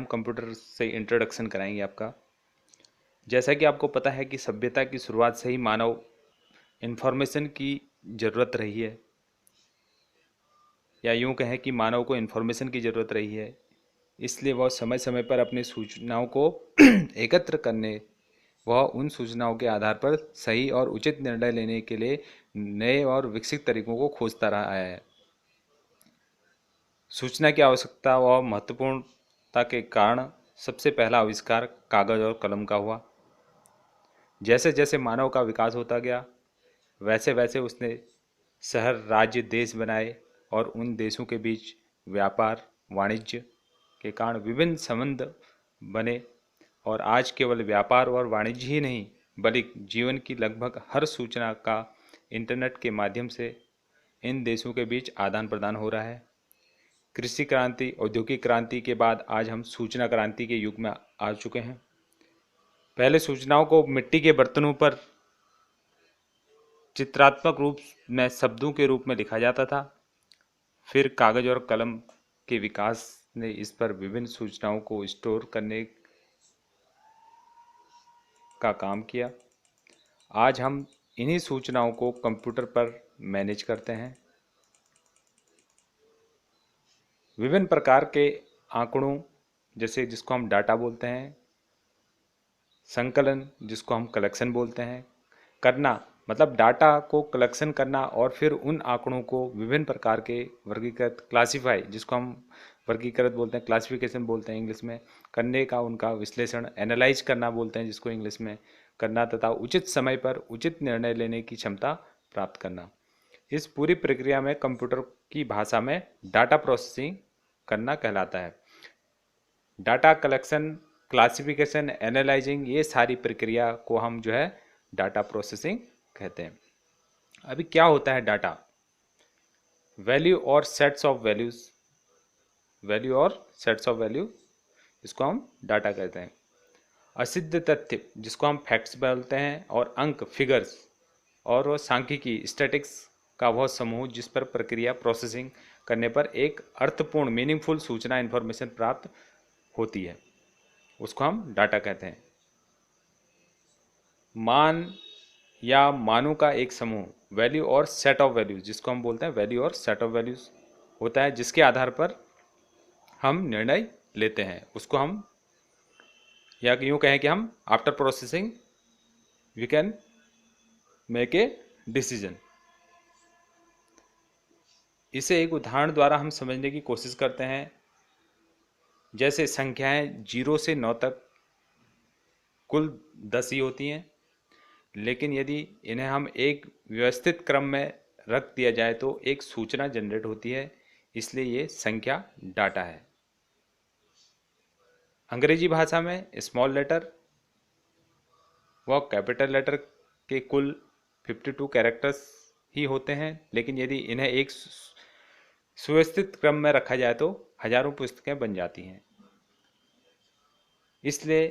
हम कंप्यूटर से इंट्रोडक्शन कराएंगे आपका। जैसा कि आपको पता है कि सभ्यता की शुरुआत से ही मानव इन्फॉर्मेशन की ज़रूरत रही है, या यूं कहें कि मानव को इन्फॉर्मेशन की ज़रूरत रही है। इसलिए वह समय समय पर अपनी सूचनाओं को एकत्र करने, वह उन सूचनाओं के आधार पर सही और उचित निर्णय लेने के लिए नए और विकसित तरीकों को खोजता रहा है। सूचना की आवश्यकता व महत्वपूर्णता के कारण सबसे पहला आविष्कार कागज और कलम का हुआ। जैसे जैसे मानव का विकास होता गया, वैसे वैसे उसने शहर, राज्य, देश बनाए और उन देशों के बीच व्यापार वाणिज्य के कारण विभिन्न संबंध बने। और आज केवल व्यापार और वाणिज्य ही नहीं, बल्कि जीवन की लगभग हर सूचना का इंटरनेट के माध्यम से इन देशों के बीच आदान प्रदान हो रहा है। कृषि क्रांति, औद्योगिक क्रांति के बाद आज हम सूचना क्रांति के युग में आ चुके हैं। पहले सूचनाओं को मिट्टी के बर्तनों पर चित्रात्मक रूप में शब्दों के रूप में लिखा जाता था। फिर कागज और कलम के विकास ने इस पर विभिन्न सूचनाओं को स्टोर करने का काम किया। आज हम इन्हीं सूचनाओं को कंप्यूटर पर मैनेज करते हैं। विभिन्न प्रकार के आंकड़ों, जैसे जिसको हम डाटा बोलते हैं, संकलन जिसको हम कलेक्शन बोलते हैं, करना मतलब डाटा को कलेक्शन करना और फिर उन आंकड़ों को विभिन्न प्रकार के वर्गीकृत, क्लासिफाई जिसको हम वर्गीकृत बोलते हैं, क्लासिफिकेशन बोलते हैं इंग्लिश में, करने का, उनका विश्लेषण, एनालाइज करना बोलते हैं जिसको इंग्लिश में करना, तथा उचित समय पर उचित निर्णय लेने की क्षमता प्राप्त करना। इस पूरी प्रक्रिया में कंप्यूटर की भाषा में डाटा प्रोसेसिंग करना कहलाता है। डाटा कलेक्शन, क्लासिफिकेशन, एनालाइजिंग, ये सारी प्रक्रिया को हम जो है डाटा प्रोसेसिंग कहते हैं। अभी क्या होता है डाटा? वैल्यू और सेट्स ऑफ वैल्यूज, वैल्यू और सेट्स ऑफ वैल्यू, इसको हम डाटा कहते हैं। असिद्ध तथ्य जिसको हम फैक्ट्स बोलते हैं, और अंक, फिगर्स, और वह सांख्यिकी, स्टैटिक्स का वह समूह जिस पर प्रक्रिया, प्रोसेसिंग करने पर एक अर्थपूर्ण, मीनिंगफुल सूचना, इंफॉर्मेशन प्राप्त होती है, उसको हम डाटा कहते हैं। मान या मानों का एक समूह, वैल्यू और सेट ऑफ वैल्यूज जिसको हम बोलते हैं वैल्यू और सेट ऑफ वैल्यूज होता है, जिसके आधार पर हम निर्णय लेते हैं, उसको हम, या यूँ कहें कि हम after processing we can make a decision. इसे एक उदाहरण द्वारा हम समझने की कोशिश करते हैं। जैसे संख्याएं 0 से 9 तक कुल 10 ही होती हैं, लेकिन यदि इन्हें हम एक व्यवस्थित क्रम में रख दिया जाए तो एक सूचना जनरेट होती है, इसलिए ये संख्या डाटा है। अंग्रेजी भाषा में स्मॉल लेटर व कैपिटल लेटर के कुल 52 कैरेक्टर्स ही होते हैं, लेकिन यदि इन्हें एक सुव्यवस्थित क्रम में रखा जाए तो हजारों पुस्तकें बन जाती हैं। इसलिए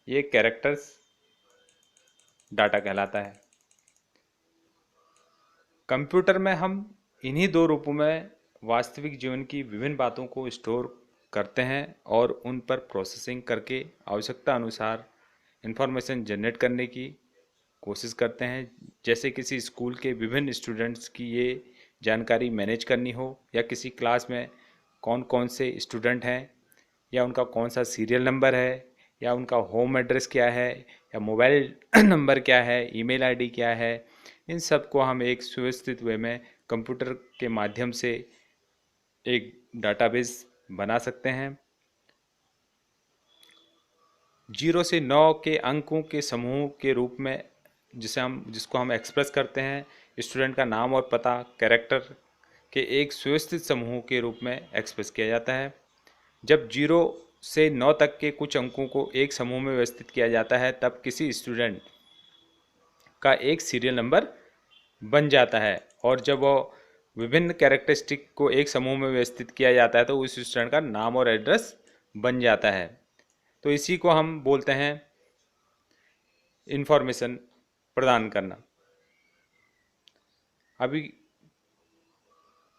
ये कैरेक्टर्स डाटा कहलाता है। कंप्यूटर में हम इन्हीं दो रूपों में वास्तविक जीवन की विभिन्न बातों को स्टोर करते हैं और उन पर प्रोसेसिंग करके आवश्यकता अनुसार इंफॉर्मेशन जनरेट करने की कोशिश करते हैं। जैसे किसी स्कूल के विभिन्न स्टूडेंट्स की ये जानकारी मैनेज करनी हो, या किसी क्लास में कौन कौन से स्टूडेंट हैं, या उनका कौन सा सीरियल नंबर है, या उनका होम एड्रेस क्या है, या मोबाइल नंबर क्या है, ईमेल आईडी क्या है, इन सब को हम एक सुव्यवस्थित वे में कंप्यूटर के माध्यम से एक डाटाबेस बना सकते हैं। 0 से 9 के अंकों के समूह के रूप में जिसको हम एक्सप्रेस करते हैं, स्टूडेंट का नाम और पता कैरेक्टर के एक सुव्यवस्थित समूह के रूप में एक्सप्रेस किया जाता है। जब 0 से 9 तक के कुछ अंकों को एक समूह में व्यवस्थित किया जाता है, तब किसी स्टूडेंट का एक सीरियल नंबर बन जाता है, और जब वो विभिन्न कैरेक्टरिस्टिक को एक समूह में व्यवस्थित किया जाता है तो उस स्टूडेंट का नाम और एड्रेस बन जाता है। तो इसी को हम बोलते हैं इंफॉर्मेशन प्रदान करना। अभी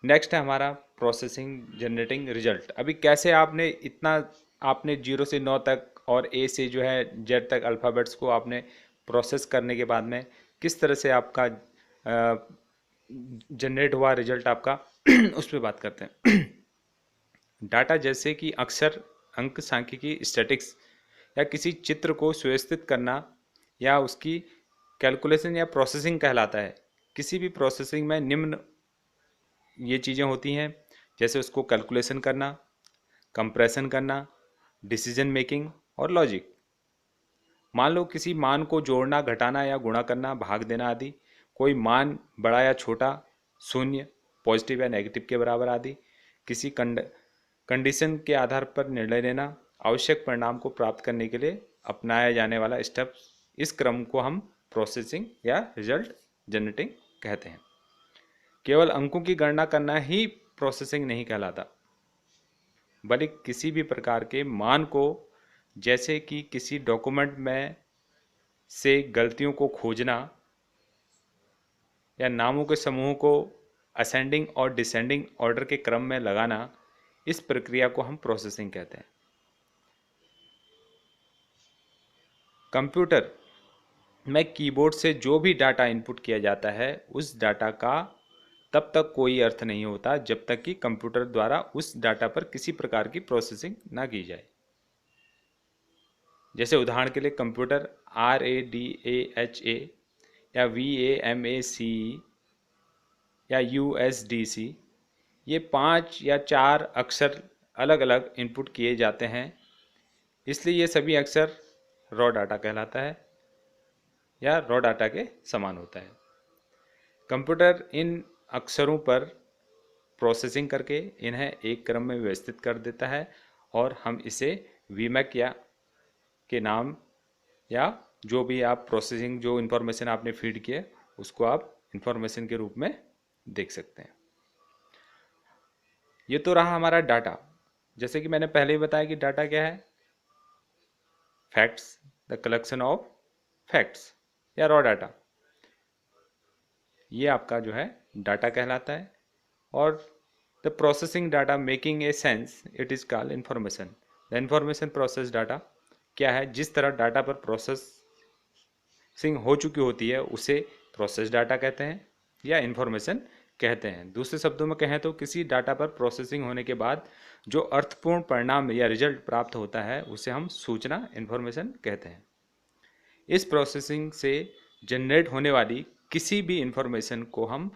नेक्स्ट है हमारा प्रोसेसिंग जनरेटिंग रिजल्ट। अभी कैसे आपने इतना आपने 0 से 9 तक और ए से जो है जेड तक अल्फ़ाबेट्स को आपने प्रोसेस करने के बाद में किस तरह से आपका जनरेट हुआ रिजल्ट आपका उस पर बात करते हैं। डाटा जैसे कि अक्षर, अंक, सांख्यिकी, स्टैटिक्स या किसी चित्र को सुव्यवस्थित करना या उसकी कैलकुलेशन या प्रोसेसिंग कहलाता है। किसी भी प्रोसेसिंग में निम्न ये चीज़ें होती हैं, जैसे उसको कैलकुलेशन करना, कंप्रेशन करना, डिसीजन मेकिंग और लॉजिक। मान लो किसी मान को जोड़ना, घटाना या गुणा करना, भाग देना आदि। कोई मान बड़ा या छोटा, शून्य, पॉजिटिव या नेगेटिव के बराबर आदि। किसी कंडीशन के आधार पर निर्णय लेना, आवश्यक परिणाम को प्राप्त करने के लिए अपनाया जाने वाला स्टेप। इस क्रम को हम प्रोसेसिंग या रिजल्ट जनरेटिंग कहते हैं। केवल अंकों की गणना करना ही प्रोसेसिंग नहीं कहलाता, बल्कि किसी भी प्रकार के मान को, जैसे कि किसी डॉक्यूमेंट में से गलतियों को खोजना या नामों के समूह को असेंडिंग और डिसेंडिंग ऑर्डर के क्रम में लगाना, इस प्रक्रिया को हम प्रोसेसिंग कहते हैं। कंप्यूटर में कीबोर्ड से जो भी डाटा इनपुट किया जाता है, उस डाटा का तब तक कोई अर्थ नहीं होता जब तक कि कंप्यूटर द्वारा उस डाटा पर किसी प्रकार की प्रोसेसिंग ना की जाए। जैसे उदाहरण के लिए कंप्यूटर RADAHA या VAMACE या USDC, ये 5 या 4 अक्षर अलग अलग इनपुट किए जाते हैं, इसलिए ये सभी अक्षर रॉ डाटा कहलाता है या रॉ डाटा के समान होता है। कंप्यूटर इन अक्षरों पर प्रोसेसिंग करके इन्हें एक क्रम में व्यवस्थित कर देता है और हम इसे वीमैक या के नाम या जो भी आप प्रोसेसिंग जो इन्फॉर्मेशन आपने फीड किए उसको आप इन्फॉर्मेशन के रूप में देख सकते हैं। ये तो रहा हमारा डाटा। जैसे कि मैंने पहले ही बताया कि डाटा क्या है, facts, the collection of facts या रॉ डाटा, ये आपका जो है डाटा कहलाता है। और the processing data making a sense, it is called information. The information process data क्या है, जिस तरह डाटा पर प्रोसेसिंग हो चुकी होती है उसे प्रोसेस डाटा कहते हैं या इन्फॉर्मेशन कहते हैं। दूसरे शब्दों में कहें तो किसी डाटा पर प्रोसेसिंग होने के बाद जो अर्थपूर्ण परिणाम या रिजल्ट प्राप्त होता है उसे हम सूचना, इन्फॉर्मेशन कहते हैं। इस प्रोसेसिंग से जनरेट होने वाली किसी भी इन्फॉर्मेशन को हम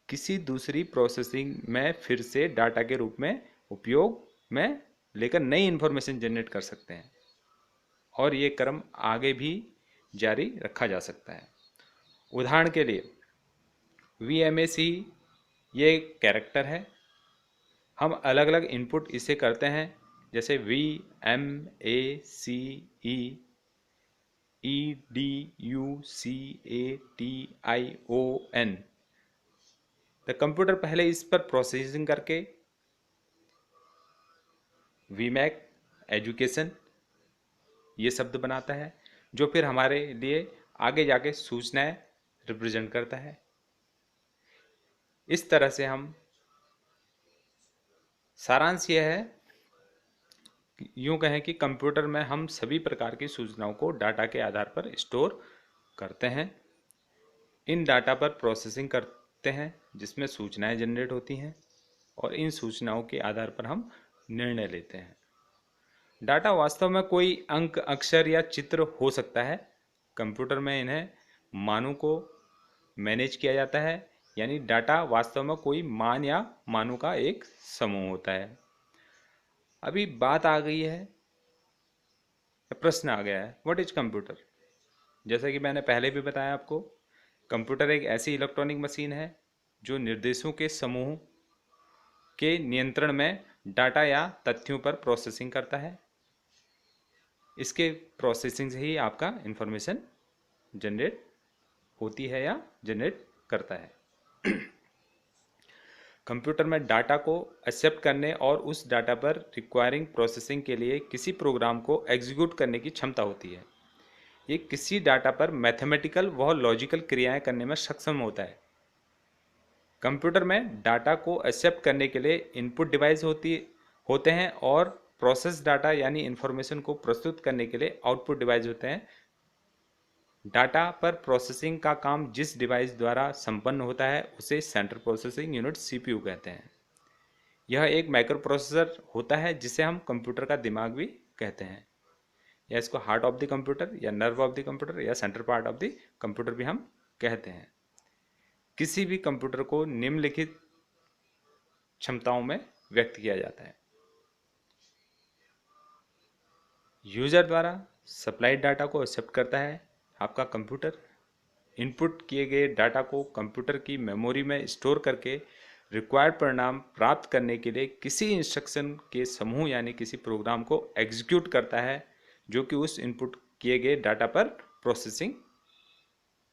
किसी दूसरी प्रोसेसिंग में फिर से डाटा के रूप में उपयोग में लेकर नई इन्फॉर्मेशन जनरेट कर सकते हैं और ये क्रम आगे भी जारी रखा जा सकता है। उदाहरण के लिए VMAC ये कैरेक्टर है, हम अलग अलग इनपुट इसे करते हैं, जैसे VMACEEDUCATION। द कंप्यूटर पहले इस पर प्रोसेसिंग करके वीमैक एजुकेशन ये शब्द बनाता है, जो फिर हमारे लिए आगे जाके सूचनाएं रिप्रेजेंट करता है। इस तरह से हम सारांश यह है, यूँ कहें कि कंप्यूटर में हम सभी प्रकार की सूचनाओं को डाटा के आधार पर स्टोर करते हैं, इन डाटा पर प्रोसेसिंग करते हैं जिसमें सूचनाएं जनरेट होती हैं और इन सूचनाओं के आधार पर हम निर्णय लेते हैं। डाटा वास्तव में कोई अंक, अक्षर या चित्र हो सकता है। कंप्यूटर में इन्हें मानों को मैनेज किया जाता है, यानी डाटा वास्तव में कोई मान या मानों का एक समूह होता है। अभी बात आ गई है, प्रश्न आ गया है, व्हाट इज कंप्यूटर। जैसा कि मैंने पहले भी बताया आपको, कंप्यूटर एक ऐसी इलेक्ट्रॉनिक मशीन है जो निर्देशों के समूह के नियंत्रण में डाटा या तथ्यों पर प्रोसेसिंग करता है। इसके प्रोसेसिंग से ही आपका इंफॉर्मेशन जनरेट होती है या जनरेट करता है। कंप्यूटर में डाटा को एक्सेप्ट करने और उस डाटा पर रिक्वायरिंग प्रोसेसिंग के लिए किसी प्रोग्राम को एग्जीक्यूट करने की क्षमता होती है। ये किसी डाटा पर मैथमेटिकल व लॉजिकल क्रियाएं करने में सक्षम होता है। कंप्यूटर में डाटा को एक्सेप्ट करने के लिए इनपुट डिवाइस होते हैं और प्रोसेस डाटा यानी इंफॉर्मेशन को प्रस्तुत करने के लिए आउटपुट डिवाइस होते हैं। डाटा पर प्रोसेसिंग का काम जिस डिवाइस द्वारा संपन्न होता है उसे सेंट्रल प्रोसेसिंग यूनिट सीपीयू कहते हैं। यह एक माइक्रो प्रोसेसर होता है जिसे हम कंप्यूटर का दिमाग भी कहते हैं, या इसको हार्ट ऑफ द कंप्यूटर या नर्व ऑफ द कंप्यूटर या central part of the computer भी हम कहते हैं। किसी भी कंप्यूटर को निम्नलिखित क्षमताओं में व्यक्त किया जाता है। यूजर द्वारा सप्लाइड डाटा को एक्सेप्ट करता है आपका कंप्यूटर। इनपुट किए गए डाटा को कंप्यूटर की मेमोरी में स्टोर करके रिक्वायर्ड परिणाम प्राप्त करने के लिए किसी इंस्ट्रक्शन के समूह यानी किसी प्रोग्राम को एग्जीक्यूट करता है, जो कि उस इनपुट किए गए डाटा पर प्रोसेसिंग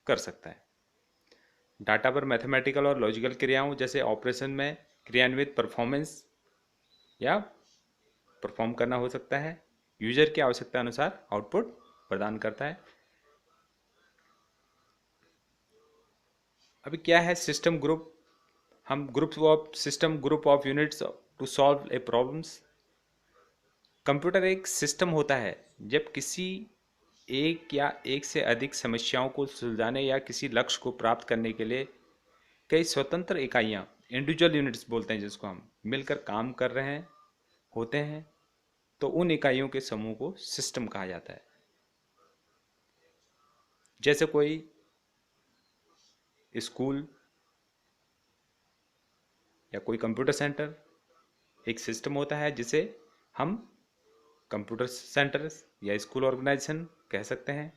कर सकता है। डाटा पर मैथमेटिकल और लॉजिकल क्रियाओं जैसे ऑपरेशन में क्रियान्वित परफॉर्मेंस या परफॉर्म करना हो सकता है। यूजर की आवश्यकता अनुसार आउटपुट प्रदान करता है। अभी क्या है सिस्टम ग्रुप? हम group of units to solve a problems. Computer एक सिस्टम होता है जब किसी एक या एक से अधिक समस्याओं को सुलझाने या किसी लक्ष्य को प्राप्त करने के लिए कई स्वतंत्र इकाइयाँ, इंडिविजुअल यूनिट्स बोलते हैं जिसको हम, मिलकर काम कर रहे हैं होते हैं, तो उन इकाइयों के समूह को सिस्टम कहा जाता है। जैसे कोई स्कूल या कोई कंप्यूटर सेंटर एक सिस्टम होता है जिसे हम कंप्यूटर सेंटर या स्कूल ऑर्गेनाइजेशन कह सकते हैं,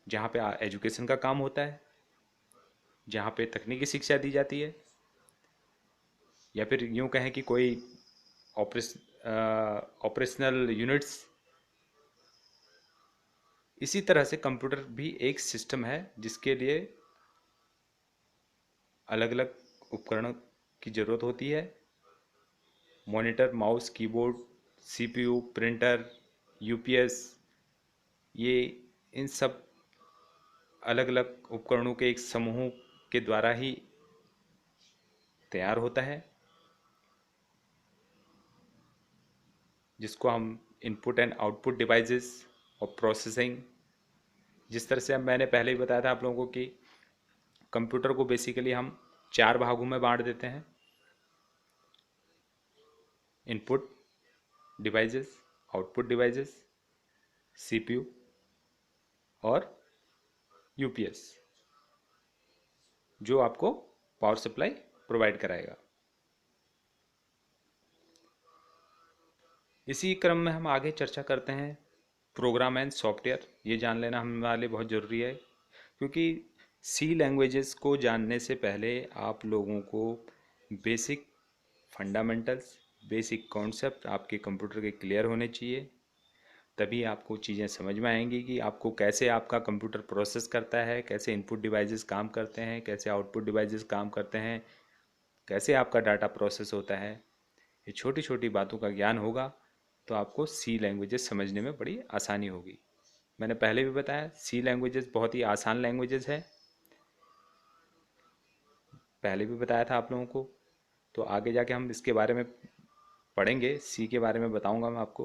जहाँ पे एजुकेशन का काम होता है, जहाँ पे तकनीकी शिक्षा दी जाती है, या फिर यूँ कहें कि कोई ऑपरेशनल यूनिट्स। इसी तरह से कंप्यूटर भी एक सिस्टम है जिसके लिए अलग अलग उपकरणों की ज़रूरत होती है। Monitor, mouse, keyboard, CPU, printer, UPS, ये इन सब अलग अलग उपकरणों के एक समूह के द्वारा ही तैयार होता है, जिसको हम इनपुट एंड आउटपुट डिवाइसेस और प्रोसेसिंग। जिस तरह से अब मैंने पहले ही बताया था आप लोगों को कि कंप्यूटर को बेसिकली हम 4 भागों में बांट देते हैं: input devices, output devices, CPU और यूपीएस, जो आपको पावर सप्लाई प्रोवाइड कराएगा। इसी क्रम में हम आगे चर्चा करते हैं प्रोग्राम एंड सॉफ्टवेयर। ये जान लेना हमारे लिए बहुत ज़रूरी है, क्योंकि सी लैंग्वेजेस को जानने से पहले आप लोगों को बेसिक फंडामेंटल्स, बेसिक कॉन्सेप्ट आपके कंप्यूटर के क्लियर होने चाहिए। तभी आपको चीज़ें समझ में आएंगी कि आपको कैसे आपका कंप्यूटर प्रोसेस करता है, कैसे इनपुट डिवाइसेस काम करते हैं, कैसे आउटपुट डिवाइसेस काम करते हैं, कैसे आपका डाटा प्रोसेस होता है। ये छोटी छोटी बातों का ज्ञान होगा तो आपको सी लैंग्वेजेस समझने में बड़ी आसानी होगी। मैंने पहले भी बताया सी लैंग्वेजेस बहुत ही आसान लैंग्वेजेस है, पहले भी बताया था आप लोगों को। तो आगे जाके हम इसके बारे में पढ़ेंगे, सी के बारे में बताऊंगा मैं आपको।